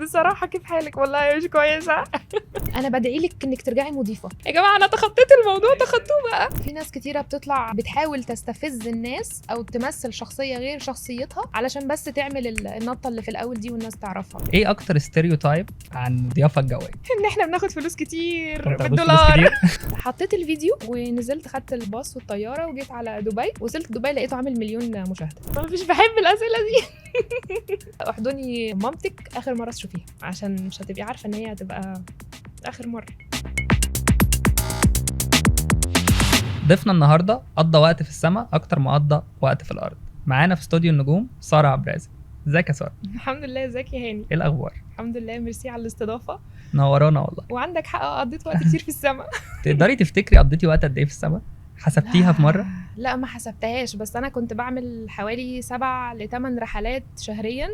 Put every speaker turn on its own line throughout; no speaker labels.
بصراحه كيف حالك؟ والله مش كويسه. انا بدعي لك انك ترجعي مضيفه. يا جماعه انا تخطيت الموضوع، تخطوه بقى. في ناس كتيره بتطلع بتحاول تستفز الناس او تمثل شخصيه غير شخصيتها علشان بس تعمل النطه اللي في الاول دي والناس تعرفها.
ايه اكتر ستيريوتايب عن الضيافه الجويه؟
ان احنا بناخد فلوس كتير
بتاخدوش فلوس
بالدولار.
كتير؟
حطيت الفيديو ونزلت خدت الباص والطياره وجيت على دبي. وصلت دبي لقيته عامل 1,000,000 مشاهده. مش بحب الاسئله دي. احضني مامتك اخر مره تشوفيها عشان مش هتبقي عارفه ان هي هتبقى اخر مره.
ضيفنا النهارده قضى وقت في السماء اكتر ما قضى وقت في الارض. معانا في استوديو النجوم ساره عبد الرازق. ازيك يا ساره؟
الحمد لله. ازيك يا هاني؟
ايه الاخبار؟
الحمد لله. ميرسي على الاستضافه.
نورانا والله.
وعندك حق، قضيت وقت كتير في السماء.
تقدري تفتكري قضيتي وقت قد ايه في السماء؟ حسبتيها في مره؟
لا ما حسبتهاش، بس انا كنت بعمل حوالي 7 ل 8 رحلات شهريا،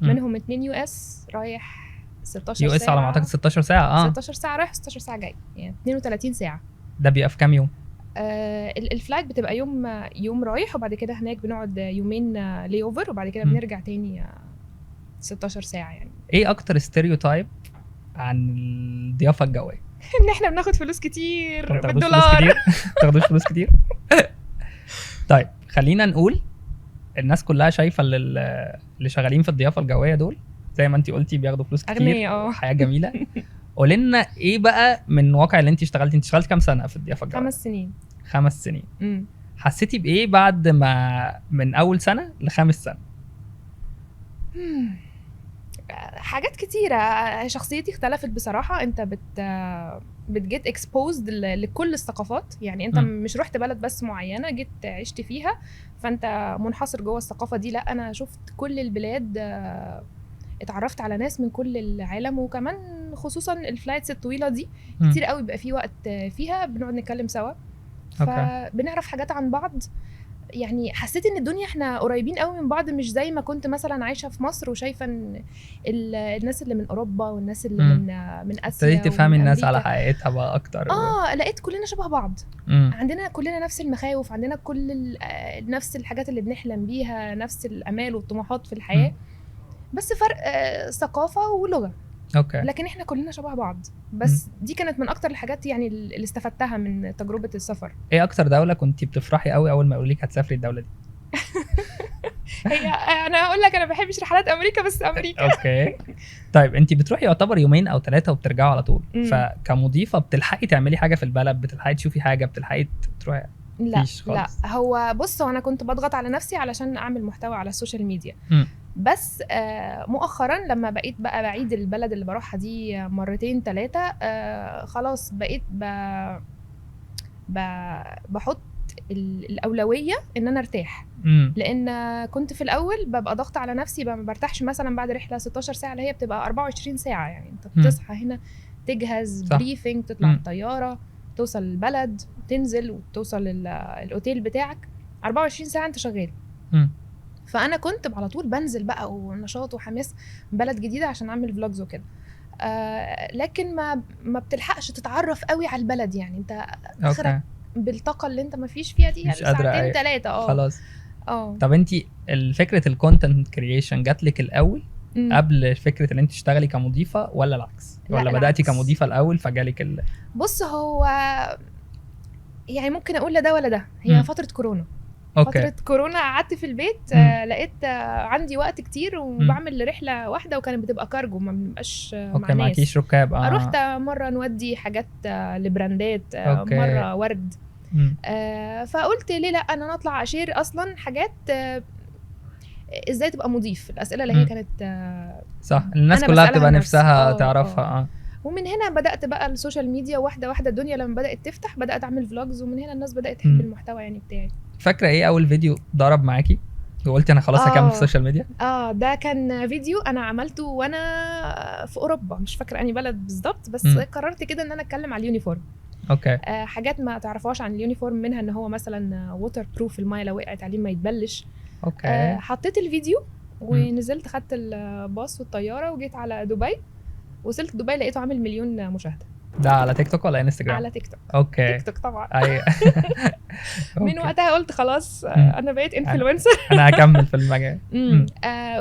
منهم 2 يو اس رايح 16
يو اس
ساعه
على ما اعتقد 16 ساعه.
16 ساعه رايح 16 ساعه جاي، يعني 32 ساعه.
ده بيبقى في كام يوم؟
الفلايت بتبقى يوم رايح، وبعد كده هناك بنقعد يومين لي اوفر، وبعد كده بنرجع تاني 16 ساعه يعني.
ايه اكتر ستيريوتايب عن الضيافه الجويه؟
ان احنا بناخد فلوس كتير بالدولار.
ما تاخدوش فلوس كتير. طيب خلينا نقول الناس كلها شايفه اللي شغالين في الضيافه الجويه دول زي ما انت قلتي بياخدوا فلوس كتير،
اغنياء.
حياه جميله. قولي لنا ايه بقى من واقع اللي انت اشتغلتي كام سنه في الضيافه الجويه؟
5 سنين.
5 سنين. حسيتي بايه بعد ما من اول سنه ل5 سنه؟
حاجات كتيرة. شخصيتي اختلفت بصراحة. انت بتجيت اكسبوزد لكل الثقافات، يعني انت مش رحت بلد بس معينة جيت عشت فيها فانت منحصر جوه الثقافة دي. لا انا شفت كل البلاد، اتعرفت على ناس من كل العالم، وكمان خصوصا الفلايتس الطويلة دي كتير قوي بيبقى في وقت فيها بنقعد نتكلم سوا، فبنعرف حاجات عن بعض. يعني حسيت ان الدنيا احنا قريبين قوي من بعض، مش زي ما كنت مثلا عايشه في مصر وشايفه ان الناس اللي من اوروبا والناس اللي من اسيا
ابتديتي تفهمي الناس على حقيقتها بقى اكتر.
لقيت كلنا شبه بعض. عندنا كلنا نفس المخاوف، عندنا كل نفس الحاجات اللي بنحلم بيها، نفس الامال والطموحات في الحياه. بس فرق ثقافه ولغه. لكن احنا كلنا شبه بعض. بس دي كانت من اكتر الحاجات يعني اللي استفدتها من تجربه السفر.
ايه اكتر دوله كنتي بتفرحي قوي اول ما يقولوا لك هتسافري الدوله دي؟
هي انا هقول لك انا ما بحبش رحلات امريكا، بس امريكا.
اوكي. طيب انت بتروحي يعتبر يومين او 3 وبترجعوا على طول. فكمضيفه بتلحقي تعملي حاجه في البلد؟ بتلحقي تشوفي حاجه؟ بتلحقي تروحي؟
لا هو بص، هو انا كنت بضغط على نفسي علشان اعمل محتوى على السوشيال ميديا. بس مؤخرا لما بقيت بقى بعيد البلد اللي بروحها دي 2 3 خلاص بقيت بحط الأولوية ان انا ارتاح. لان كنت في الاول ببقى ضغط على نفسي، ما برتاحش مثلا بعد رحلة 16 ساعة اللي هي بتبقى 24 ساعة. يعني انت بتصحى هنا تجهز بريفنج، تطلع الطيارة، توصل البلد، تنزل وتوصل الاوتيل بتاعك، 24 ساعة انت شغال. فانا كنت على طول بنزل بقى ونشاط وحماس بلد جديده عشان اعمل فلوجز وكده. لكن ما بتلحقش تتعرف قوي على البلد، يعني انت اخرك بالطاقه اللي انت ما فيش فيها دي يعني 2 3
خلاص. طب انت فكره الكونتنت كرييشن جات لك الاول قبل فكره ان انت تشتغلي كمضيفه ولا العكس؟ ولا بداتي كمضيفه الاول فجالك
بص هو يعني ممكن اقول لا ده ولا ده. هي فتره كورونا. فترة كورونا قعدت في البيت، لقيت عندي وقت كتير وبعمل رحلة واحدة وكانت بتبقى كارجو، ما بنبقاش مع ناس.
معكيش ركاب.
رحت مرة نودي حاجات لبراندات، مرة ورد. فقلت ليه لا انا نطلع اشير اصلا حاجات ازاي تبقى مضيف. الاسئلة اللي هي كانت
صح الناس كلها بتبقى نفسها تعرفها.
ومن هنا بدأت بقى السوشيال ميديا واحدة واحدة. الدنيا لما بدأت تفتح بدأت أعمل فلوجز، ومن هنا الناس بدأت تحب المحتوى يعني بتاعي.
فاكرة ايه أول فيديو ضرب معاكي وقلتي أنا خلاص هكمل في السوشيال ميديا؟
ده كان فيديو أنا عملته وأنا في أوروبا، مش فاكرة أني بلد بالظبط، بس قررت كده إن أنا أتكلم على اليونيفورم. حاجات ما تعرفوهاش عن اليونيفورم، منها إن هو مثلا ووتر بروف، الماء لو وقعت عليه ما يتبلش. حطيت الفيديو ونزلت خدت الباص والطيارة وجيت على دبي. وصلت دبي لقيته عامل 1,000,000 مشاهدة.
ده على تيك توك ولا انستجرام؟
على تيك توك.
اوكي.
تيك توك طبعا.
اي
من وقتها قلت خلاص انا بقيت انفلونسر.
انا هكمل في المجال.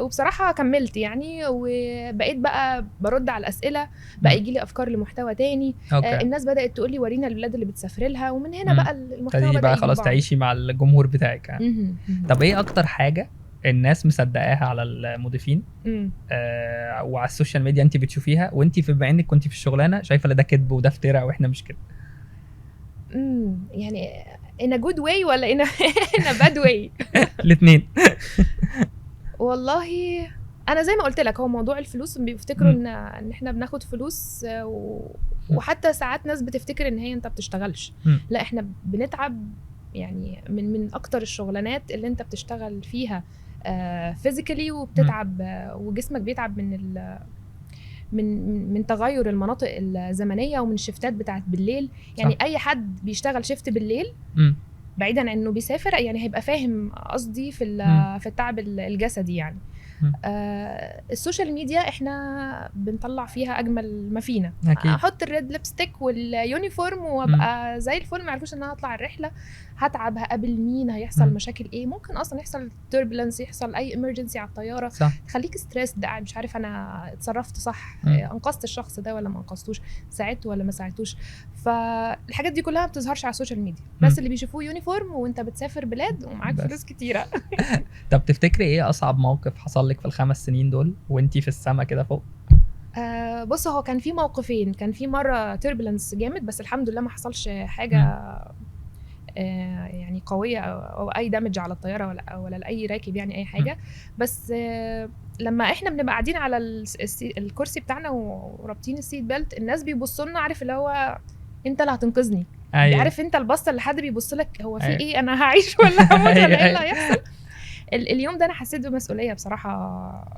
وبصراحه كملت يعني، وبقيت بقى برد على الاسئله، بقى يجي لي افكار لمحتوى تاني. الناس بدات تقول لي ورينا البلاد اللي بتسافر لها، ومن هنا بقى المحتوى بدا
بقى خلاص تعيشي مع الجمهور بتاعك. طب ايه اكتر حاجه الناس مصدقاها على المضيفين وعلى السوشيال ميديا انت بتشوفيها، وانت بما انك كنت في الشغلانه شايفه ان ده كذب وده افتراء واحنا مش كده؟
يعني in a good way ولا in a bad way؟
الاثنين.
والله انا زي ما قلت لك، هو موضوع الفلوس بيفتكروا ان احنا بناخد فلوس، وحتى ساعات ناس بتفتكر ان هي انت بتشتغلش. لا، احنا بنتعب يعني من اكتر الشغلانات اللي انت بتشتغل فيها فيزيكالي، وبتتعب وجسمك بيتعب من تغير المناطق الزمنيه ومن الشفتات بتاعت بالليل. يعني صح. اي حد بيشتغل شفت بالليل بعيدا عن انه بيسافر يعني هيبقى فاهم قصدي في التعب الجسدي يعني. السوشيال ميديا احنا بنطلع فيها اجمل ما فينا. احط الريد ليبستيك واليونيفورم وابقى زي الفل، ما عرفوش ان انا هطلع الرحله، هتعب، هقابل مين، هيحصل مشاكل ايه، ممكن اصلا يحصل توربulence، يحصل اي امرجنسي على الطياره تخليك ستريس، قاعد مش عارف انا اتصرفت صح، انقذت الشخص ده ولا ما انقذتوش، ساعدته ولا ما ساعدتوش. فالحاجات دي كلها ما بتظهرش على السوشيال ميديا، بس اللي بيشوفوه يونيفورم وانت بتسافر بلاد ومعاك فلوس كتيره.
طب تفتكري ايه اصعب موقف حصل لك في ال5 سنين دول وانتي في السما كده فوق؟
بص، هو كان في موقفين. كان في مره توربulence جامد، بس الحمد لله ما حصلش حاجه يعني قويه او اي دامج على الطياره ولا لاي راكب يعني اي حاجه. بس لما احنا بنبقى قاعدين على الكرسي بتاعنا ورابطين السيت بيلت، الناس بيبصوا لنا، عارف اللي هو انت اللي هتنقذني. عارف انت البصه اللي حد بيبص لك، هو في ايه، انا هعيش ولا هموت ولا ايه اللي هيحصل؟ اليوم ده انا حسيت بمسؤوليه بصراحه.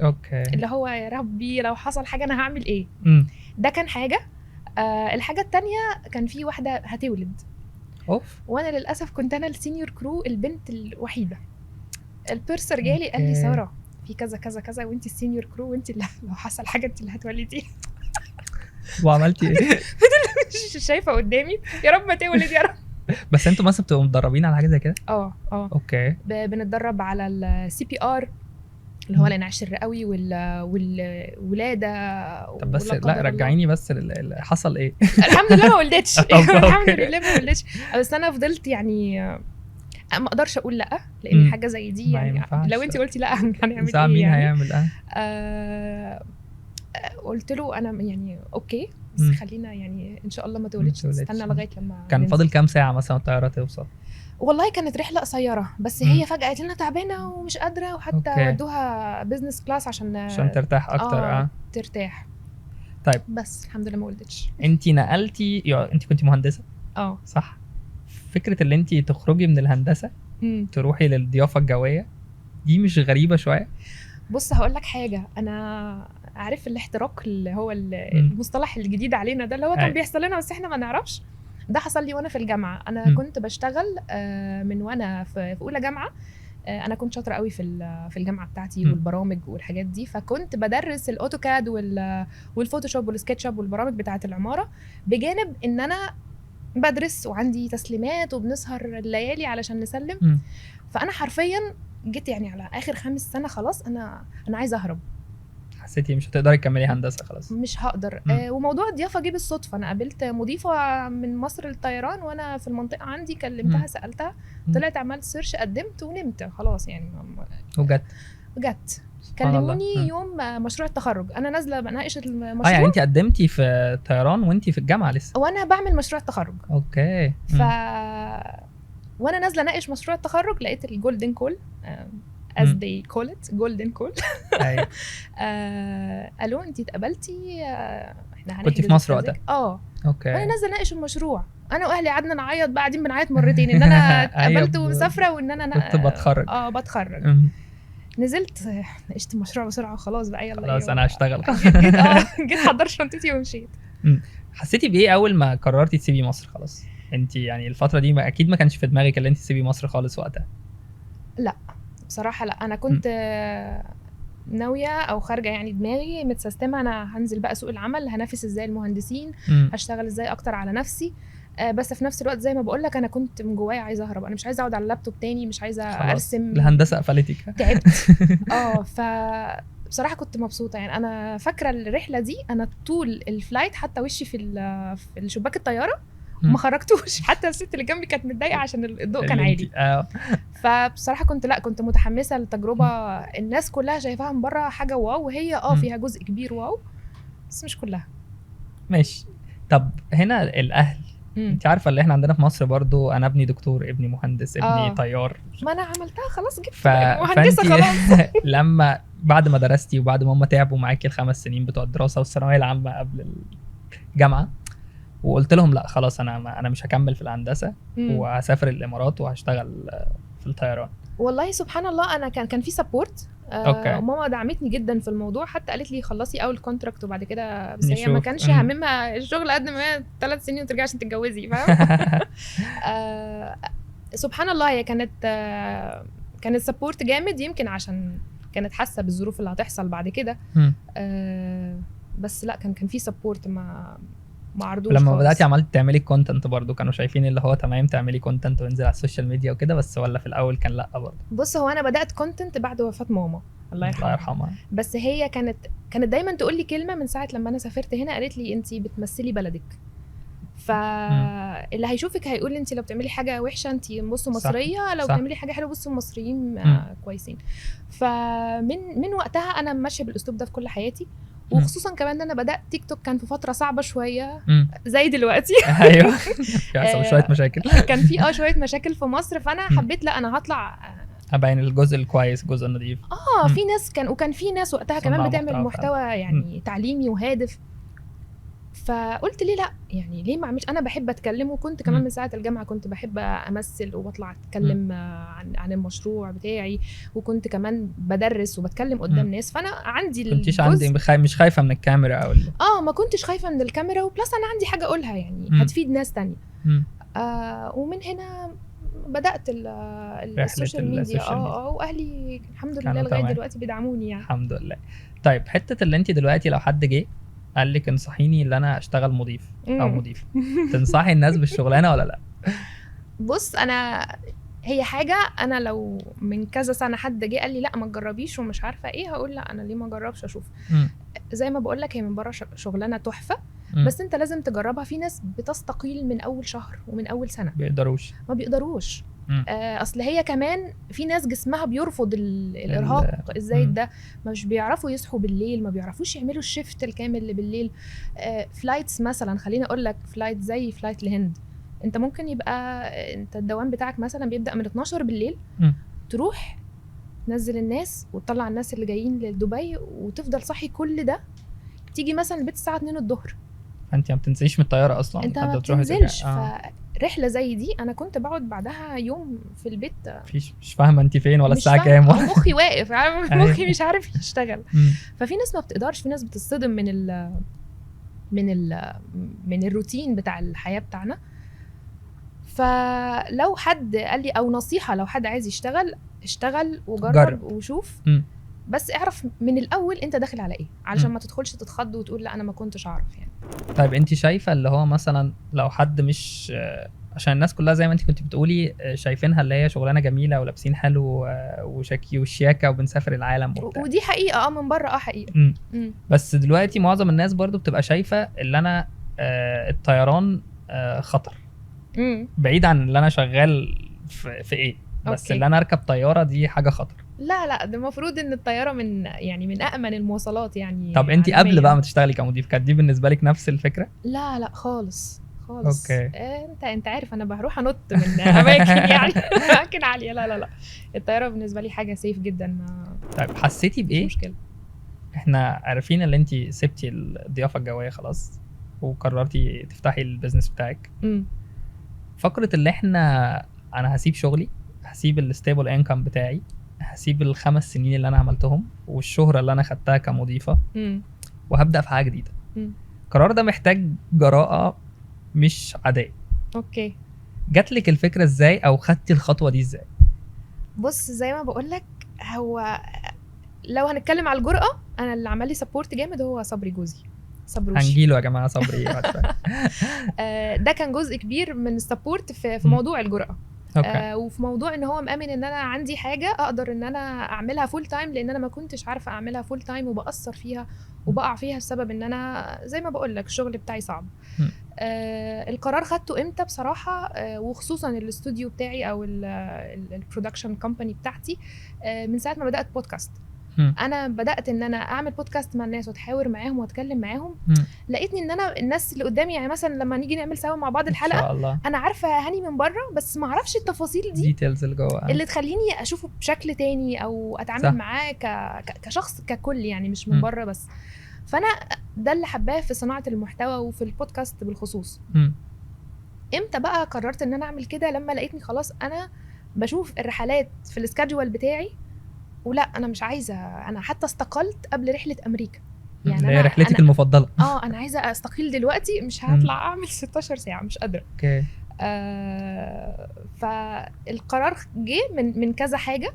اوكي.
اللي هو يا ربي لو حصل حاجه انا هعمل ايه. ده كان حاجه. الحاجه التانية كان في واحده هتولد، وانا للاسف كنت انا السينيور كرو، البنت الوحيده. البيرسر جالي قال لي ساره في كذا كذا كذا، وانت السينيور كرو، وانت اللي لو حصل حاجه انت اللي هتولدي.
وعملتي ايه؟
مش شايفه قدامي، يا رب ما تولد يا رب.
بس انتوا مثلا بتبقوا متدربين على حاجه زي كده؟
اوكي. بنتدرب على السي بي ار اللي هو الانعاش الرئوي والولاده.
طب بس لا رجعيني بس حصل ايه؟
الحمد لله ما ولدتش. الحمد لله ما ولدتش، بس انا فضلت يعني ما اقدرش اقول لا، لان حاجه زي دي يعني لو انت قلتي لا هنعمل ايه؟
مين
يعني
هيعمل
قلت له انا يعني اوكي، بس خلينا يعني ان شاء الله ما تولدش، استنى لغايه لما
كان فاضل كام ساعه مثلا الطياره توصل؟
والله كانت رحله قصيره، بس هي فجاه قالت لنا تعبانه ومش قادره، وحتى ودوها بزنس كلاس عشان
ترتاح اكتر.
ترتاح.
طيب
بس الحمد لله ما ولدتش.
انت نقلتي، انت كنت مهندسه صح؟ فكره اللي انت تخرجي من الهندسه تروحي للضيافه الجويه دي مش غريبه شويه؟
بص هقول لك حاجه، انا عارف الاحتراق اللي هو المصطلح الجديد علينا ده، اللي هو كان بيحصل لنا بس احنا ما نعرفش. ده حصل لي وانا في الجامعه. انا كنت بشتغل من وانا في اولى جامعه. انا كنت شاطره قوي في الجامعه بتاعتي والبرامج والحاجات دي، فكنت بدرس الاوتوكاد والفوتوشوب والسكتشوب والبرامج بتاعه العماره، بجانب ان انا بدرس وعندي تسليمات وبنسهر الليالي علشان نسلم. فانا حرفيا جيت يعني على اخر 5 سنة خلاص انا عايزه اهرب.
حسيتي مش هتقدري تكملي هندسه خلاص؟ مش
هقدر. وموضوع الضيافه جه بالصدفه. انا قابلت مضيفه من مصر للطيران وانا في المنطقه عندي، كلمتها سالتها، طلعت عملت سيرش، قدمت ونمت خلاص يعني. وجت كلموني يوم مشروع التخرج، انا نازله بناقش المشروع.
يعني انت قدمتي في الطيران وانت في الجامعه لسه؟
وانا بعمل مشروع التخرج.
اوكي.
وانا نازله اناقش مشروع التخرج لقيت الجولدن كول as they call it golden call. قالوا انتي اتقبلتي، احنا هنحجز.
كنت في مصر وقتها؟
اوكي. وانا نازله اناقش المشروع، انا واهلي قعدنا نعيط، بعدين بنعيط مرتين ان انا اتقبلت ومسافره، وان انا
كنت بتخرج.
بتخرج. نزلت ناقشت المشروع بسرعه وخلاص بقى، يلا
خلاص انا هشتغل.
جيت حضرت شنطتي ومشيت.
حسيتي بايه اول ما قررتي تسيبي مصر خلاص؟ انت يعني الفتره دي اكيد ما كانش في دماغك اللي انت تسيبي مصر خالص وقتها.
لا بصراحه لا، انا كنت ناويه او خارجه يعني دماغي متسيستمه انا هنزل بقى سوق العمل، هنافس ازاي المهندسين، هشتغل ازاي اكتر على نفسي. بس في نفس الوقت زي ما بقول لك انا كنت من جوايا عايزه اهرب، انا مش عايزه اقعد على اللابتوب تاني، مش عايزه ارسم،
الهندسه قفلتك.
تعبت. ف بصراحه كنت مبسوطه يعني. انا فاكره الرحله دي، انا طول الفلايت حتى وشي في الشباك الطياره وما خرجتوش. حتى الست اللي جنبي كانت متضايقه عشان الضوء كان عالي. فبصراحه كنت متحمسه للتجربه. الناس كلها شايفاها من بره حاجه واو، وهي فيها جزء كبير واو بس مش كلها.
ماشي. طب هنا الاهل، انت عارفه اللي احنا عندنا في مصر برضو، انا ابني دكتور، ابني مهندس، ابني طيار.
ما انا عملتها خلاص، جبت مهندسه خلاص.
لما بعد ما درستي وبعد ما هم تعبوا معاكي ال5 سنين بتوع الدراسه والثانويه العامه قبل الجامعه، وقلت لهم لا خلاص انا مش هكمل في الهندسه وهسافر الامارات وهشتغل في الطيران،
والله سبحان الله انا كان في سبورت. ماما دعمتني جدا في الموضوع، حتى قالت لي خلصي اول كونتراكت وبعد كده، بس هي ما كانش هممها الشغل قد ما 3 سنين وترجعي عشان تتجوزي، فاهم؟ سبحان الله هي كانت سبورت جامد، يمكن عشان كانت حاسه بالظروف اللي هتحصل بعد كده. بس لا كان في سبورت ما عرضوش.
لما بداتي عملت تعملي كونتنت برضو كانوا شايفين اللي هو تمام تعملي كونتنت وانزل على السوشيال ميديا وكده، بس ولا في الاول كان لا برضو؟
بص هو انا بدات كونتنت بعد وفاه ماما الله يرحمها، بس هي كانت دايما تقول لي كلمه من ساعه لما انا سافرت هنا، قالت لي انتي بتمثلي بلدك، فاللي هيشوفك هيقول انتي لو بتعملي حاجه وحشه انتي بصوا مصريه، لو بتعملي حاجه حلوه بصوا المصريين كويسين. فمن وقتها انا ماشيه بالاسلوب ده في كل حياتي، وخصوصا كمان ان انا بدات تيك توك كان في فتره صعبه شويه زي دلوقتي.
ايوه في شويه مشاكل،
كان في شويه مشاكل في مصر، فانا حبيت لا انا هطلع
ابين الجزء الكويس الجزء النظيف.
في ناس وكان في ناس وقتها كمان بتعمل محتوى يعني تعليمي وهادف، فقلت ليه لا يعني ليه ما اعملش. انا بحب اتكلم، وكنت كمان من ساعه الجامعه كنت بحب امثل وبطلع اتكلم عن المشروع بتاعي، وكنت كمان بدرس وبتكلم قدام ناس، فانا عندي
كنتيش مش خايفه من الكاميرا او
ما كنتش خايفه من الكاميرا، وبلس انا عندي حاجه اقولها يعني هتفيد ناس تانية. ومن هنا بدات السوشيال ميديا. واهلي الحمد لله لغايه دلوقتي بيدعموني يعني.
الحمد لله. طيب حته اللي انت دلوقتي لو حد جه قال لك انصحيني ان انا اشتغل مضيف او مضيفه، تنصحي الناس بالشغلانه ولا لا؟
بص هي حاجه انا لو من كذا سنه حد جه قال لي لا ما تجربيش ومش عارفه ايه، هقول لا انا ليه ما اجربش اشوف. زي ما بقول لك هي من بره شغلانه تحفه، بس انت لازم تجربها. في ناس بتستقيل من اول شهر ومن اول سنه ما بيقدروش. اصل هي كمان في ناس جسمها بيرفض الارهاق الزايد ده، مش بيعرفوا يصحوا بالليل، ما بيعرفوش يعملوا الشيفت الكامل اللي بالليل. فلايتس مثلا، خليني اقول لك فلايت زي فلايت الهند، انت ممكن يبقى انت الدوام بتاعك مثلا بيبدا من 12 بالليل، تروح تنزل الناس وتطلع الناس اللي جايين لدبي وتفضل صحي كل ده، تيجي مثلا البيت الساعه 2 الظهر،
انت ما بتنزليش من الطياره اصلا،
انت ما بتنزلش. فرحله زي دي انا كنت بقعد بعدها يوم في البيت
مش فاهمه انت فين ولا الساعه كام،
مخي واقف، مخي مش عارف يشتغل. ففي ناس ما بتقدرش، في ناس بتصدم من الروتين بتاع الحياه بتاعنا. فلو حد قال لي او نصيحه، لو حد عايز اشتغل وجرب وشوف، بس اعرف من الاول انت داخل على ايه، علشان ما تدخلش تتخض وتقول لا انا ما كنتش اعرف يعني.
طيب انت شايفه اللي هو مثلا لو حد مش، عشان الناس كلها زي ما انت كنت بتقولي شايفينها اللي هي شغلانه جميله ولابسين حلو وشاكي والشياكه وبنسافر العالم وبتاع،
ودي حقيقه من بره حقيقه.
بس دلوقتي معظم الناس برضو بتبقى شايفه اللي انا الطيران خطر، بعيد عن اللي انا شغال في ايه، بس أوكي. اللي انا اركب طياره دي حاجه خطر.
لا ده المفروض ان الطياره من أأمن المواصلات يعني.
طب انت قبل بقى ما تشتغلي كمضيف كانت دي بالنسبه لك نفس الفكره؟
لا خالص.
اوكي.
انت عارف انا بروح انط من اماكن يعني اماكن عاليه. لا الطياره بالنسبه لي حاجه سيف جدا.
طيب حسيتي بايه؟
مشكله.
احنا عارفين ان انت سبتي الضيافه الجويه خلاص وقررتي تفتحي البيزنس بتاعك. فكره اللي انا هسيب شغلي، هسيب الستيبل انكم بتاعي، هسيب ال5 سنين اللي انا عملتهم والشهرة اللي انا خدتها كمضيفة وهبدأ في حاجة جديدة. القرار ده محتاج جراءة مش عادية.
اوكي.
جاتلك الفكرة ازاي او خدتي الخطوة دي ازاي؟
بص زي ما بقولك، هو لو هنتكلم على الجرأة، انا اللي عمل لي سبورت جامد هو صبري جوزي، صبروش.
هنجيله يا جماعه صبري.
ده كان جزء كبير من السبورت في موضوع الجرأة. وفي موضوع ان هو مأمن ان انا عندي حاجه اقدر ان انا اعملها فول تايم، لان انا ما كنتش عارفه اعملها فول تايم وبأثر فيها وبقع فيها بسبب ان انا زي ما بقول لك الشغل بتاعي صعب. القرار خدته امتى بصراحه، وخصوصا الاستوديو بتاعي او البرودكشن كومباني بتاعتي، من ساعه ما بدأت بودكاست. انا بدات ان انا اعمل بودكاست مع الناس واتحاور معاهم واتكلم معاهم. لقيتني ان انا الناس اللي قدامي، يعني مثلا لما نيجي نعمل سوا مع بعض الحلقه، انا عارفه هاني من بره بس ما اعرفش التفاصيل دي،
ديتيلز اللي جوه،
اللي تخليني اشوفه بشكل تاني او اتعامل معاه كشخص ككل، يعني مش من بره بس. فانا ده اللي حباه في صناعه المحتوى وفي البودكاست بالخصوص. امتى بقى قررت ان انا اعمل كده؟ لما لقيتني خلاص انا بشوف الرحلات في السكادجول بتاعي، ولا انا مش عايزه. انا حتى استقلت قبل رحله امريكا،
يعني انا رحلتك المفضله.
انا عايزه استقيل دلوقتي، مش هطلع اعمل 16 ساعه، مش قادره.
اوكي.
فالقرار جه من كذا حاجه،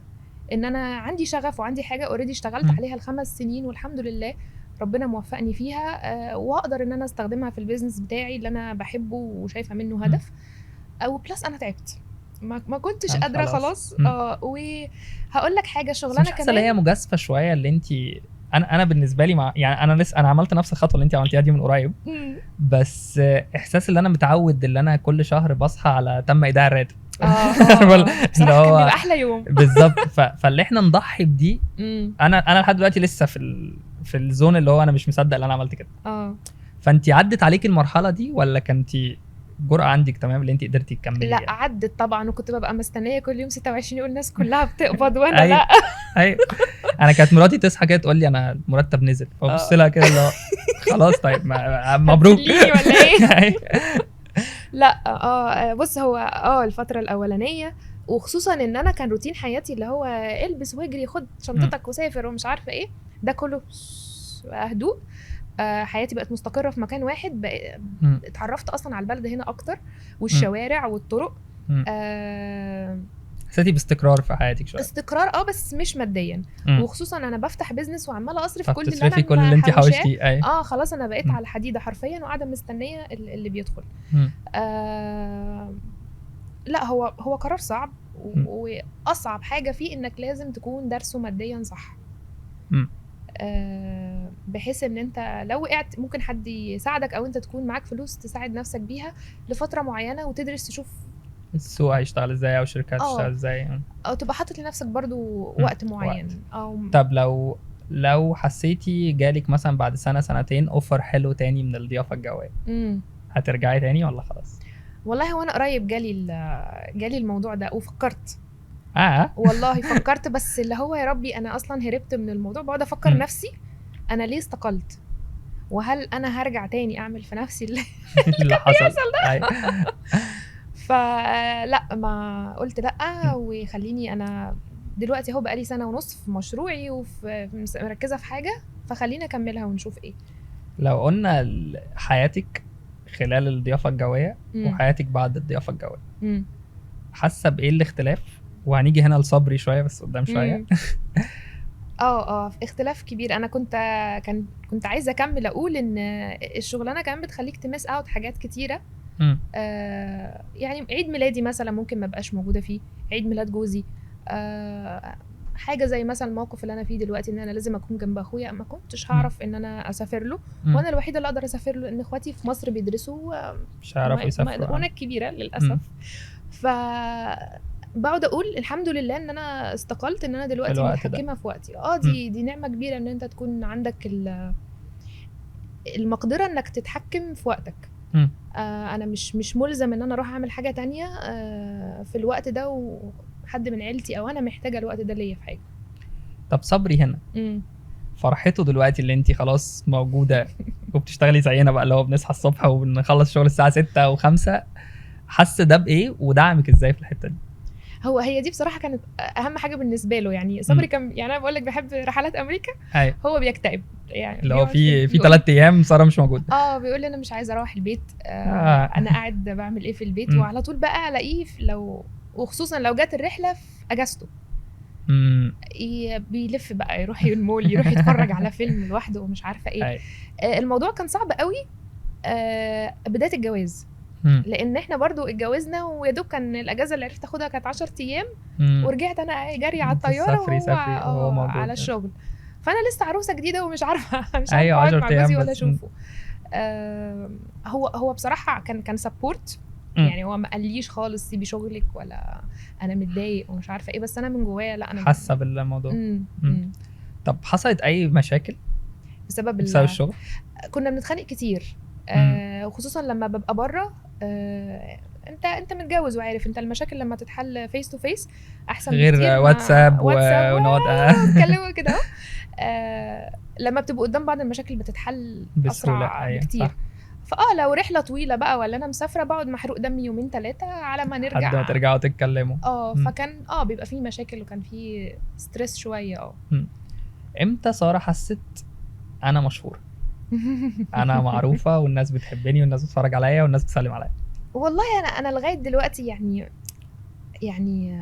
ان انا عندي شغف وعندي حاجه اوريدي اشتغلت عليها ال5 سنين والحمد لله ربنا موفقني فيها، واقدر ان انا استخدمها في البيزنس بتاعي اللي انا بحبه وشايفه منه هدف. او بلس انا تعبت، ما كنتش قادره خلاص. وهقول لك حاجه، شغلانه كمان
اللي هي مجازفه شويه، اللي انت انا بالنسبه لي يعني انا عملت نفس الخطوه اللي انت عملتيها دي من قريب. بس احساس اللي انا متعود اللي انا كل شهر بصحى على تم ايداع الراتب.
بصراحه كان بيبقى احلى يوم
بالظبط. فاللي احنا نضحي بدي، انا لحد دلوقتي لسه في الزون اللي هو انا مش مصدق اللي انا عملت كده. فانت عدت عليك المرحله دي ولا كنتي جرأة عندك تمام اللي انت قدرتي تكملي؟
لا عدت طبعا، وكنت ببقى مستنيه كل يوم 26 يقول الناس كلها بتقبض وانا لا.
ايوه انا كانت مراتي تصحى كده تقول لي انا المرتب نزل، فبص لها كده اللي خلاص طيب مبروك
ولا ايه؟ لا بص هو الفتره الاولانيه، وخصوصا ان انا كان روتين حياتي اللي هو البس واجري خد شنطتك وسافر ومش عارفه ايه، ده كله هدوء. حياتي بقت مستقرة في مكان واحد، اتعرفت أصلا على البلد هنا أكتر والشوارع والطرق.
حسيتي باستقرار في حياتك شوية؟
استقرار بس مش ماديا. وخصوصا أنا بفتح بيزنس وعمالة أصرف كل
اللي انت حوشتيه.
خلاص أنا بقيت على حديدة حرفيا وقاعدة مستنية اللي بيدخل. لا هو قرار صعب، وأصعب حاجة فيه إنك لازم تكون درسه ماديا صح. بحيث ان انت لو وقعت ممكن حد يساعدك، او انت تكون معاك فلوس تساعد نفسك بيها لفتره معينه، وتدرس تشوف
السوق هيشتغل ازاي او الشركات هتشتغل ازاي،
او تبقى حاطط لنفسك برضو وقت معين.
طب لو حسيتي جالك مثلا بعد سنه سنتين اوفر حلو تاني من الضيافه الجويه، هترجعي تاني ولا خلاص؟
والله وانا قريب جالي الموضوع ده وفكرت. والله فكرت، بس اللي هو يا ربي انا اصلا هربت من الموضوع. بقعد افكر نفسي انا ليه استقلت، وهل انا هرجع تاني اعمل في نفسي اللي حصل ده؟ فلا، ما قلت لا، وخليني انا دلوقتي اهو بقالي سنه ونص في مشروعي ومركزه في حاجه، فخلينا اكملها ونشوف ايه.
لو قلنا حياتك خلال الضيافه الجويه وحياتك بعد الضيافه الجويه، حاسه بايه الاختلاف؟ وهنيجي هنا لصبري شويه بس قدام شويه.
اختلاف كبير. انا كنت عايزه اكمل اقول ان الشغلانه كمان بتخليك تمس اوت حاجات كتيره. يعني عيد ميلادي مثلا ممكن ما بقاش موجوده فيه، عيد ميلاد جوزي، حاجه زي مثلا الموقف اللي انا فيه دلوقتي ان انا لازم اكون جنب اخويا، ما كنتش هعرف ان انا اسافر له، وانا الوحيده اللي اقدر اسافر له لان اخواتي في مصر بيدرسوا،
مش هيعرفوا يسافروا
وانا الكبيره للاسف. بقعد اقول الحمد لله ان انا استقلت، ان انا دلوقتي متحكمه في وقتي. دي نعمه كبيره ان انت تكون عندك المقدره انك تتحكم في وقتك. انا مش ملزم ان انا اروح اعمل حاجه تانية في الوقت ده، وحد من عيلتي او انا محتاجه الوقت ده ليا في حاجه.
طب صبري هنا فرحته دلوقتي اللي انت خلاص موجوده وبتشتغلي زينا بقى، اللي هو بنصحى الصبح وبنخلص شغل الساعه 6 و5، حاسه ده بايه ودعمك ازاي في الحته دي؟
هي دي بصراحه كانت اهم حاجه بالنسبه له. يعني صبري كان، يعني انا بقول لك بحب رحلات امريكا. هو بيكتئب، يعني
اللي هو في 3 ايام ساره مش موجوده.
بيقول لي انا مش عايزه اروح البيت. انا قاعد بعمل ايه في البيت؟ وعلى طول بقى الاقيه وخصوصا لو جت الرحله في اجازته، بيلف بقى، يروح المول، يروح يتفرج على فيلم لوحده ومش عارفه ايه. الموضوع كان صعب قوي بدايه الجواز، لان احنا برضو اتجوزنا ويا دوب كان الاجازه اللي عرفت اخدها كانت 10 ايام، ورجعت انا جري على الطياره وهو على الشغل. فانا لسه عروسه جديده ومش عارفه مش عارفه اقعد مع جوزي ولا اشوفه. هو بصراحه كان سبورت، يعني هو ما قاليش خالص سيبي شغلك ولا انا متضايق ومش عارفه ايه، بس انا من جوايا لا، انا
حاسه بالموضوع. طب حصلت اي مشاكل
بسبب
الشغل؟
كنا بنتخانق كتير، وخصوصا لما ببقى بره. انت متجوز وعارف انت المشاكل لما تتحل فيس تو فيس احسن
غير
بكتير،
واتساب ونقعد
نتكلموا كده. لما بتبقوا قدام بعض المشاكل بتتحل اسرع بكتير. لو رحله طويله بقى ولا انا مسافره بقعد محروق دمي 2-3 على ما نرجع
حد ما ترجعوا تتكلموا.
فكان بيبقى فيه مشاكل وكان فيه ستريس شويه.
امتى ساره حست انا مشهوره؟ انا معروفه والناس بتحبني والناس بتتفرج عليا والناس بتسلم عليا.
والله انا لغايه دلوقتي يعني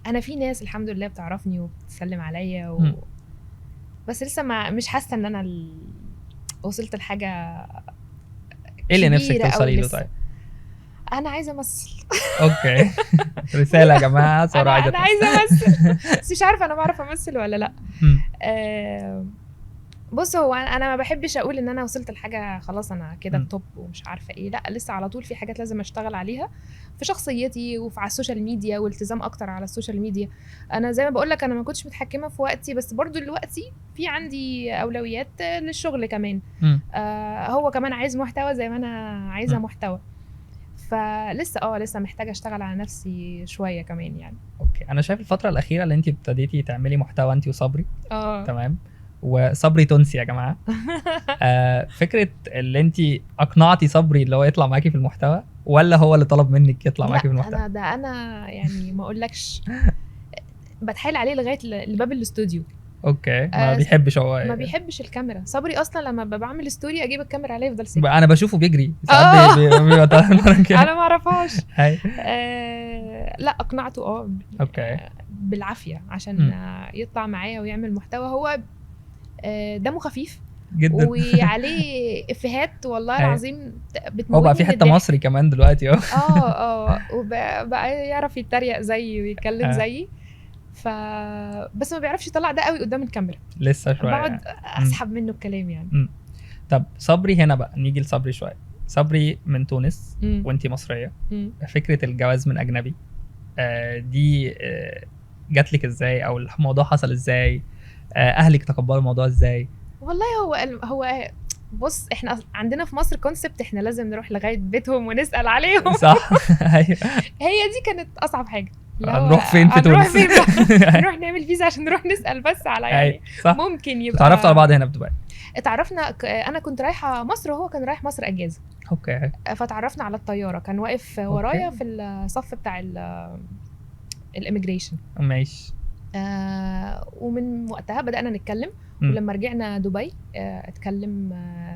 انا في ناس الحمد لله بتعرفني وبتسلم عليا بس لسه مش حاسه ان انا وصلت لحاجه
ايه اللي نفسك توصلي له؟ طيب
انا عايزه امثل.
اوكي رساله يا جماعه، ساره
انا عايزه امثل بس مش عارفه انا بعرف امثل ولا لا. بص، هو انا ما بحبش اقول ان انا وصلت لحاجه خلاص انا كده التوب ومش عارفه ايه، لا لسه على طول في حاجات لازم اشتغل عليها في شخصيتي وفي على السوشيال ميديا والتزام اكتر على السوشيال ميديا. انا زي ما بقول لك انا ما كنتش متحكمه في وقتي، بس برضو دلوقتي في عندي اولويات للشغل كمان. هو كمان عايز محتوى زي ما انا عايزه محتوى، فلسه لسه محتاجه اشتغل على نفسي شويه كمان يعني.
اوكي، انا شايف الفتره الاخيره اللي انت ابتديتي تعملي محتوى انت وصبري تمام، وصبري تونسي يا جماعه. فكره اللي انت اقنعتي صبري اللي هو يطلع معاكي في المحتوى، ولا هو اللي طلب منك يطلع معاكي في المحتوى؟
انا يعني ما اقولكش بتحايل عليه لغايه لباب الاستوديو.
اوكي، ما بيحبش هو
ما بيحبش الكاميرا. صبري اصلا لما بعمل ستوري اجيب الكاميرا عليه يفضل ساكت.
انا بشوفه بيجري ساعات
انا ما اعرفهاش. لا اقنعته
اوكي
بالعافيه عشان يطلع معايا ويعمل محتوى. هو دمه خفيف
جدا
وعليه افيهات والله العظيم بتموتني.
هو بقى في حته مصري كمان دلوقتي
وبقى يعرف يتريق زيي ويتكلم زيي، بس ما بيعرفش يطلع ده قوي قدام الكاميرا،
لسه شويه
بقعد اسحب منه الكلام يعني.
طب صبري هنا بقى نيجي لصبري شويه. صبري من تونس وانتي مصريه. فكره الجواز من اجنبي دي جاتلك ازاي، او الموضوع حصل ازاي؟ اهلك تقبلوا الموضوع ازاي؟
والله هو بص، احنا عندنا في مصر كونسبت احنا لازم نروح لغايه بيتهم ونسال عليهم.
صح ايوه،
هي دي كانت اصعب حاجه.
نروح فين في تونس؟
نروح نعمل فيزا عشان نروح نسال بس على يعني
صح.
ممكن يبقى
اتعرفتوا على بعض هنا في دبي؟
اتعرفنا انا كنت رايحه مصر وهو كان رايح مصر اجازه.
اوكي،
فتعرفنا على الطياره، كان واقف ورايا في الصف بتاع الاميجريشن.
ماشي.
ومن وقتها بدأنا نتكلم. ولما رجعنا دبي اتكلم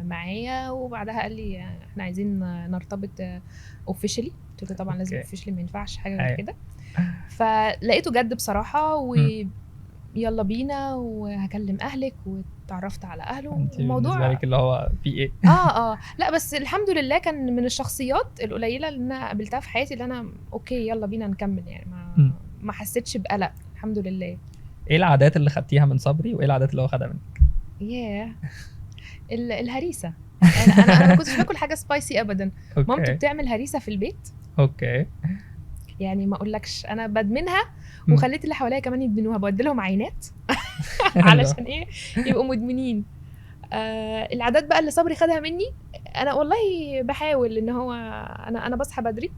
معايا، وبعدها قال لي احنا عايزين نرتبط اوفيشلي. قلت له طبعا لازم اوفيشلي، ما ينفعش حاجه غير كده. فلقيته جد بصراحه، ويلا بينا وهكلم اهلك، واتعرفت على اهله.
الموضوع بالنسبه لك اللي هو في ايه؟
لا بس الحمد لله كان من الشخصيات القليله اللي انا قابلتها في حياتي اللي انا اوكي يلا بينا نكمل يعني. ما حسيتش بقلق الحمد لله.
ايه العادات اللي خدتيها من صبري وايه العادات اللي هو خدها منك؟
الهريسه. انا ما كنتش باكل حاجه سبايسي ابدا. مامته بتعمل هريسه في البيت.
اوكي،
يعني ما اقولكش انا بدمنها، وخليت اللي حواليا كمان يدمنوها. بودي لهم عينات علشان ايه؟ يبقوا مدمنين. العادات بقى اللي صبري خدها مني، انا والله بحاول ان هو انا بصحى بدري.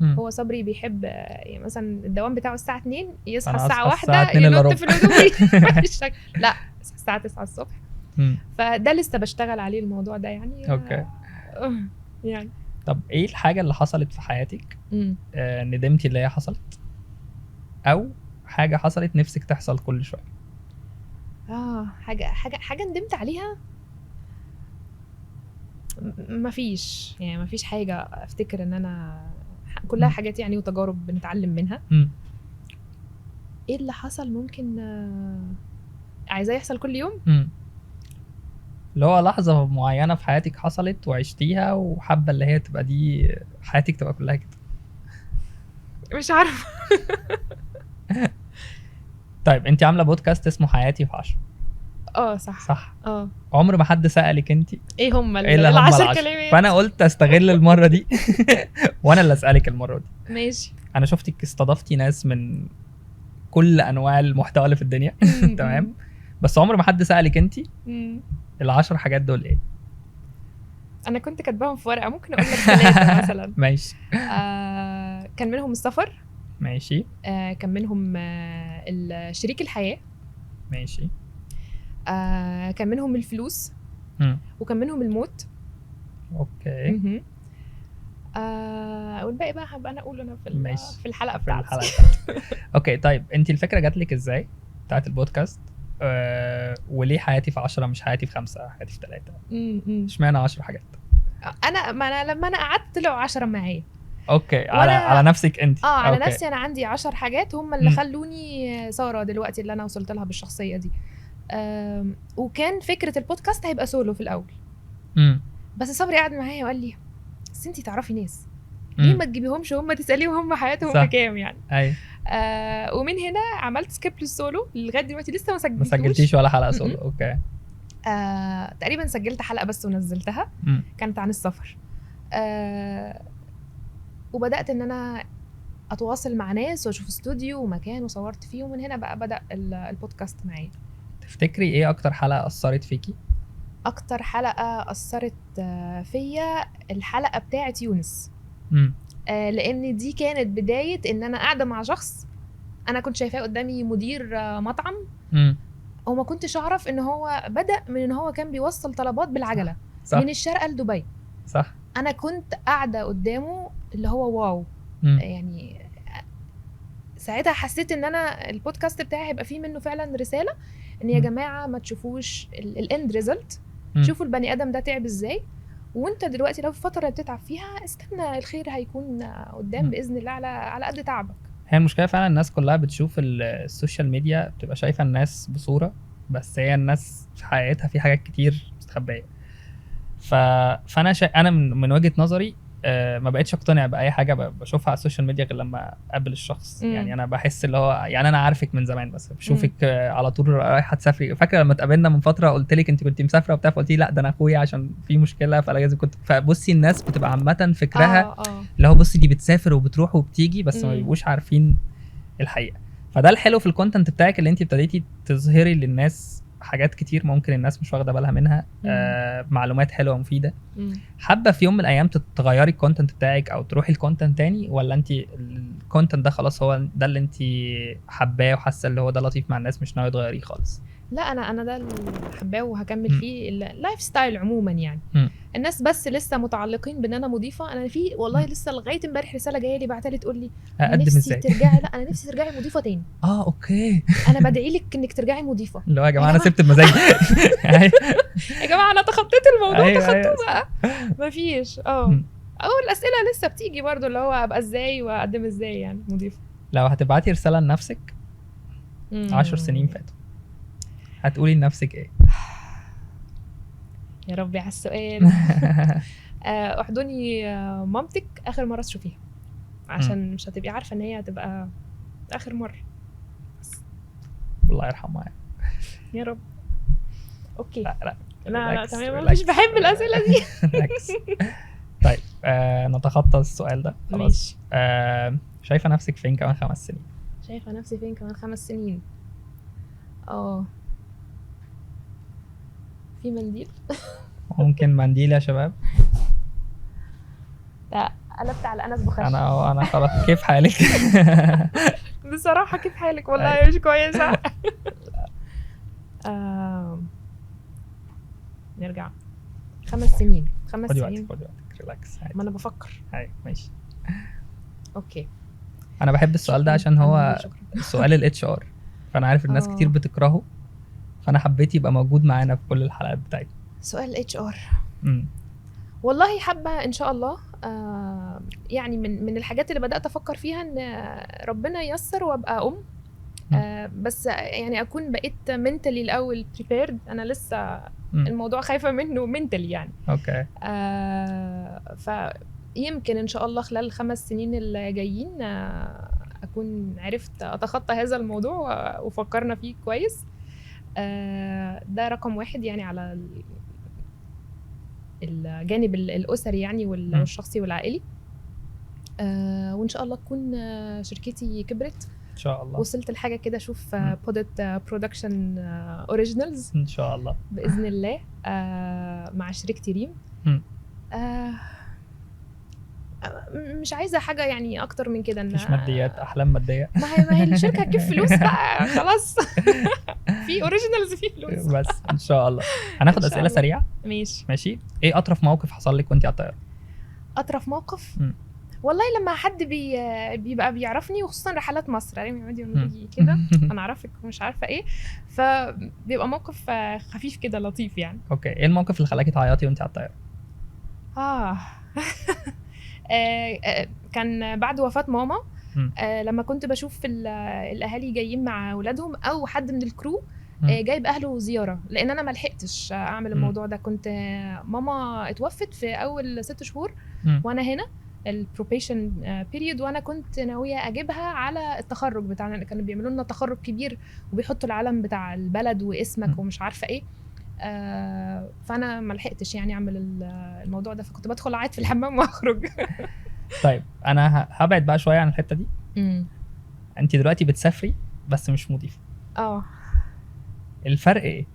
هو صبري بيحب يعني مثلا الدوام بتاعه الساعه 2 يصحى الساعه 1 ينط في الهدوم لا الساعه 9 الصبح. فده لسه بشتغل عليه الموضوع ده يعني.
اوكي
يعني.
طب ايه الحاجه اللي حصلت في حياتك ندمتي اللي هي حصلت، او حاجه حصلت نفسك تحصل كل شويه؟
حاجه ندمت عليها مفيش يعني. مفيش حاجه افتكر ان انا كلها حاجات يعني وتجارب بنتعلم منها. ايه اللي حصل ممكن عايزاه يحصل كل يوم؟
اللي هو لحظة معينة في حياتك حصلت وعشتيها وحابة اللي هي تبقى دي حياتك تبقى كلها كده.
مش عارفه.
طيب انت عاملة بودكاست اسمه حياتي في 10.
صح.
عمر ما حد سألك انت
ايه هم
ال10
كلمات؟
فانا قلت استغل المرة دي وانا اللي اسألك المرة دي.
ماشي.
انا شفتك استضفتي ناس من كل انواع المحتوى اللي في الدنيا تمام، بس عمر ما حد سألك انت ال10 حاجات دول ايه؟
انا كنت كاتباهم في ورقه، ممكن اقول لك 3 مثلا.
ماشي.
كان منهم السفر.
ماشي.
كان منهم شريك الحياه.
ماشي.
كان منهم الفلوس. وكان منهم الموت.
اوكي.
والباقي بقى هبقى انا اقول انا في الحلقه
في
بتاعتي.
الحلقه اوكي. طيب انت الفكره جات لك ازاي بتاعت البودكاست؟ وليه حياتي في 10 مش حياتي في 5 حياتي في 3؟ اشمعنى 10 حاجات؟
انا لما انا قعدت طلعوا 10 معايا.
اوكي. على نفسك انت؟
على نفسي انا عندي 10 حاجات هم اللي خلوني ساره دلوقتي اللي انا وصلت لها بالشخصيه دي. وكان فكره البودكاست هيبقى سولو في الاول. بس صبري قعد معايا وقال لي بس انتي تعرفي ناس، ليه ما تجيبيهمش هم تساليهم هم حياتهم كام يعني.
ايوه.
ومن هنا عملت سكيب للسولو لغايه دلوقتي لسه ما
سجلتيش ولا حلقه سولو؟ اوكي.
تقريبا سجلت حلقه بس ونزلتها. كانت عن السفر. وبدات ان انا اتواصل مع ناس واشوف استوديو ومكان وصورت فيه، ومن هنا بقى بدا البودكاست معايا.
تفتكري ايه اكتر حلقه اثرت فيكي؟
اكتر حلقه اثرت فيا الحلقه بتاعه يونس. لان دي كانت بدايه ان انا قاعده مع شخص انا كنت شايفاه قدامي مدير مطعم، وما كنتش اعرف ان هو بدا من ان هو كان بيوصل طلبات بالعجله. صح. من الشارقه لدبي.
صح.
انا كنت قاعده قدامه اللي هو واو. يعني ساعتها حسيت ان انا البودكاست بتاعي هيبقى فيه منه فعلا رساله ان يا جماعه ما تشوفوش الاند ريزلت، شوفوا البني ادم ده تعب ازاي، وانت دلوقتي لو في فتره بتتعب فيها استنى الخير هيكون قدام باذن الله على قد تعبك.
هي المشكله فعلا الناس كلها بتشوف السوشيال ميديا بتبقى شايفه الناس بصوره، بس هي الناس في حقيقتها في حاجات كتير مستخبيه. فانا انا من وجهه نظري ما بقتش اقتنع باي حاجه بشوفها على السوشيال ميديا غير لما اقابل الشخص. يعني انا بحس اللي هو يعني انا عارفك من زمان بس بشوفك على طول رايحه تسافري. فاكره لما اتقابلنا من فتره قلت لك انت كنت مسافره وبتاع، فقلتي لا ده انا اخويا عشان في مشكله فلازم كنت. فبصي الناس بتبقى عامه فكرها اللي هو بصي دي بتسافر وبتروح وبتيجي بس ما بيبقوش عارفين الحقيقه. فده الحلو في الكونتنت بتاعك اللي انت ابتديتي تظهري للناس حاجات كتير ممكن الناس مش واخده بالها منها. معلومات حلوه ومفيده. حابه في يوم من الايام تغيري الكونتنت بتاعك او تروحي الكونتنت تاني، ولا انت الكونتنت ده خلاص هو ده اللي انت حباه وحاسه اللي هو ده لطيف مع الناس مش ناويه تغيريه خالص؟
لا انا ده اللي حباه وهكمل فيه اللايف ستايل عموما يعني. الناس بس لسه متعلقين بان انا مضيفه. انا في والله لسه لغايه امبارح رساله جايه لي بعتها لي تقول لي
نفسي
ترجعي. لا انا نفسي ترجعي مضيفه تاني.
اوكي.
انا بدعي لك انك ترجعي مضيفه.
اللي هو يا جماعه انا سبت المزاج.
يا جماعه انا تخطيت الموضوع. تخطوه بقى. مفيش الاسئله لسه بتيجي برضو اللي هو ابقى ازاي واقدم ازاي يعني مضيفه.
لو هتبعتي رساله لنفسك 10 سنين فاتوا هتقولي لنفسك ايه؟
يا ربي على السؤال. احضني مامتك اخر مره تشوفيها عشان مش هتبقي عارفه ان هي هتبقى اخر مره.
الله يرحمها
يا رب. اوكي.
لا
تمام. مش بحب الاسئله دي.
طيب نتخطى السؤال ده خلاص. شايفه نفسك فين كمان 5 سنين؟
شايفه نفسي فين كمان 5 سنين؟ في منديل.
ممكن منديل يا شباب.
لا قلبت على انس بخش.
انا خلاص. كيف حالك؟
بصراحه كيف حالك والله مش كويسه. نرجع 5 سنين. 5 سنين.
خدي وقتك ريلاكس.
ما انا بفكر.
ماشي.
اوكي.
انا بحب السؤال ده عشان هو سؤال الاتش ار، فانا عارف الناس كتير بتكرهه، فانا حبيت يبقى موجود معانا في كل الحلقات بتاعتنا.
سؤال الاتش ار والله حابه ان شاء الله. يعني من الحاجات اللي بدات افكر فيها ان ربنا ييسر وابقى بس يعني اكون بقيت منتلي الاول بريبيرد. انا لسه الموضوع خايفه منه منتلي يعني.
اوكي.
فيمكن ان شاء الله خلال 5 سنين اللي جايين اكون عرفت اتخطى هذا الموضوع وفكرنا فيه كويس. ده رقم 1 يعني على الجانب الاسري يعني والشخصي والعائلي. وان شاء الله تكون شركتي كبرت
ان شاء الله،
وصلت لحاجه كده اشوف بودت برودكشن اوريجينالز
ان شاء الله
باذن الله مع شركتي ريم. مش عايزه حاجه يعني اكتر من كده.
مش ماديات، احلام ماديه.
ما هي الشركه هتجيب فلوس بقى خلاص. في اوريجينالز في فلوس
بس ان شاء الله. هناخد اسئله سريعه.
ماشي.
ايه اطرف موقف حصل لك وانت على الطياره؟
اطرف موقف والله لما حد بيبقى بيعرفني، وخصوصا رحلات مصر يعني يقولوا لي كده انا اعرفك ومش عارفه ايه، فبيبقى موقف خفيف كده لطيف يعني.
اوكي. ايه الموقف اللي خلاكي تعيطي وانت على الطياره؟
كان بعد وفاه ماما. لما كنت بشوف الاهالي جايين مع اولادهم او حد من الكرو جايب اهله زياره، لان انا ما لحقتش اعمل الموضوع ده. كنت ماما اتوفت في اول 6 شهور وانا هنا البروبيشن بيريود، وانا كنت ناويه اجيبها على التخرج بتاعنا. كانوا بيعملوا لنا تخرج كبير وبيحطوا العلم بتاع البلد واسمك ومش عارفه ايه. فانا ما لحقتش يعني اعمل الموضوع ده، فكنت بدخل اعيط في الحمام واخرج.
طيب انا هبعد بقى شويه عن الحته دي. انت دلوقتي بتسافري بس مش مضيفه. الفرق ايه؟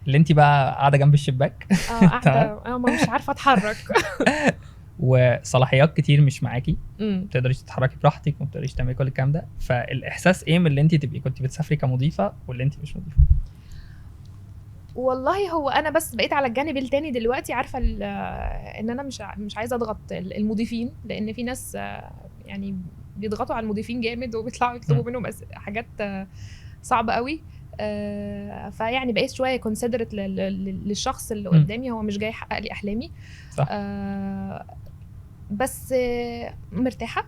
اللي انت بقى قاعده جنب الشباك
قاعده مش عارفه اتحرك
وصلاحيات كتير مش معاكي، ما تقدريش تتحركي براحتك وما تقدريش تعملي كل الكلام ده. فالاحساس ايه من اللي انت تبقي كنت بتسافري كمضيفه واللي انت مش مضيفه؟
والله هو انا بس بقيت على الجانب التاني دلوقتي، عارفه ان انا مش عايزه اضغط المضيفين، لان في ناس يعني بيضغطوا على المضيفين جامد وبيطلعوا يطلبوا منهم حاجات صعبه قوي. فيعني بقيت شويه كونسيدرت للشخص اللي قدامي، هو مش جاي يحقق لي احلامي.
صح.
بس مرتاحه.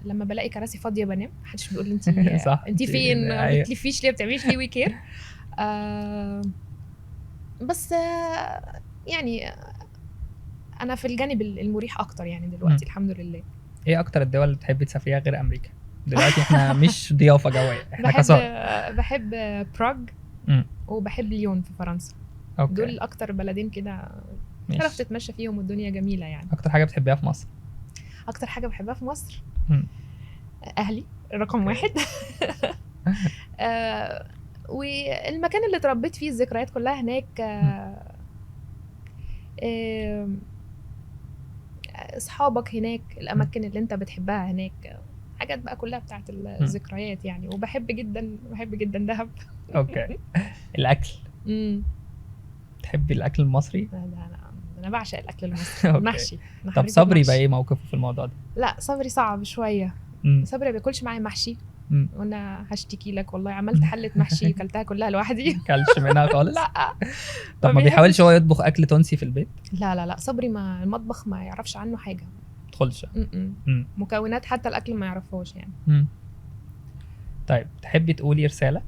لما بلاقي كراسي فاضيه بنام، محدش بيقول لي انت فين، ما بتلفيش ليه، بتعمليش ليه ويكير. بس يعني انا في الجانب المريح اكتر يعني دلوقتي الحمد لله.
ايه اكتر الدول اللي بتحبي تسافريها غير امريكا دلوقتي؟ احنا مش ضيافه جويه، احنا كسار.
بحب براغ وبحب ليون في فرنسا. أوكي. دول اكتر بلدين كده تعرف تتمشى فيهم والدنيا جميله يعني.
اكتر حاجه بتحبيها في مصر؟
اكتر حاجه بحبها في مصر اهلي رقم 1. والمكان اللي اتربيت فيه، الذكريات كلها هناك. اصحابك هناك، الاماكن اللي انت بتحبها هناك، حاجات بقى كلها بتاعت الذكريات يعني. وبحب جدا دهب.
اوكي. الاكل تحبي الاكل المصري؟
انا بعشق الاكل المصري. المحشي.
طب صبري بقى ايه موقفه في الموضوع ده؟
لا صبري صعب شويه. صبري ما بياكلش معايا محشي. وانا هشتكي لك والله، عملت حله محشي وكلتها كلها لوحدي.
كلش منها خالص؟
لا.
طب ما بيحاولش هو يطبخ اكل تونسي في البيت؟
لا صبري ما المطبخ ما يعرفش عنه حاجه،
ما تدخلش
مكونات حتى الاكل ما يعرفهاش يعني.
طيب تحبي تقولي رساله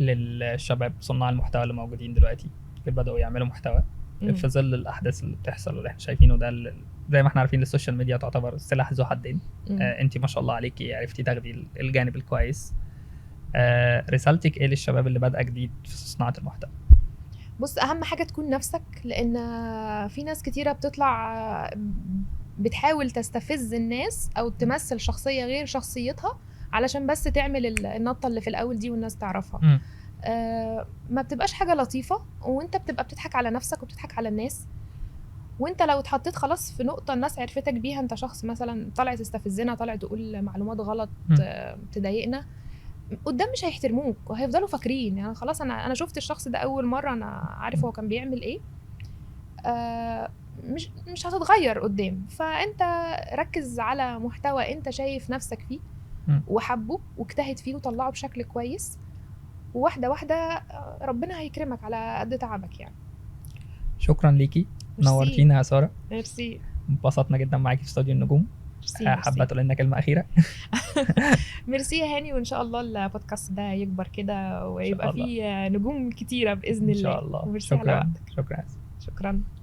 للشباب صناع المحتوى اللي موجودين دلوقتي اللي بدأوا يعملوا محتوى في ظل الاحداث اللي بتحصل واللي احنا شايفينه ده، زي ما احنا عارفين السوشيال ميديا تعتبر سلاح ذو حدين. انت ما شاء الله عليكي عرفتي تاخدي الجانب الكويس. رسالتك ايه للشباب اللي بادئه جديد في صناعه المحتوى؟
بص، اهم حاجه تكون نفسك، لان في ناس كتيره بتطلع بتحاول تستفز الناس او تمثل شخصيه غير شخصيتها علشان بس تعمل النطه اللي في الاول دي والناس تعرفها. ما بتبقاش حاجه لطيفه، وانت بتبقى بتضحك على نفسك وبتضحك على الناس. وانت لو اتحطيت خلاص في نقطه الناس عرفتك بيها، انت شخص مثلا طالع تستفزنا، طالع تقول معلومات غلط تضايقنا، قدام مش هيحترموك وهيفضلوا فاكرين يعني خلاص انا شفت الشخص ده اول مره، انا عارف هو كان بيعمل ايه. مش هتتغير قدام. فانت ركز على محتوى انت شايف نفسك فيه وحبه واجتهد فيه وطلعه بشكل كويس، وواحده واحده ربنا هيكرمك على قد تعبك يعني.
شكرا ليكي، نورتينا يا ساره.
ميرسي،
انبسطنا جدا معاكي في استوديو النجوم. حابه تقول لنا كلمه اخيره؟
ميرسي يا هاني، وان شاء الله البودكاست ده يكبر كده ويبقى فيه نجوم كتيره باذن الله.
ان شاء الله.
ميرسي على وقتك.
شكرا.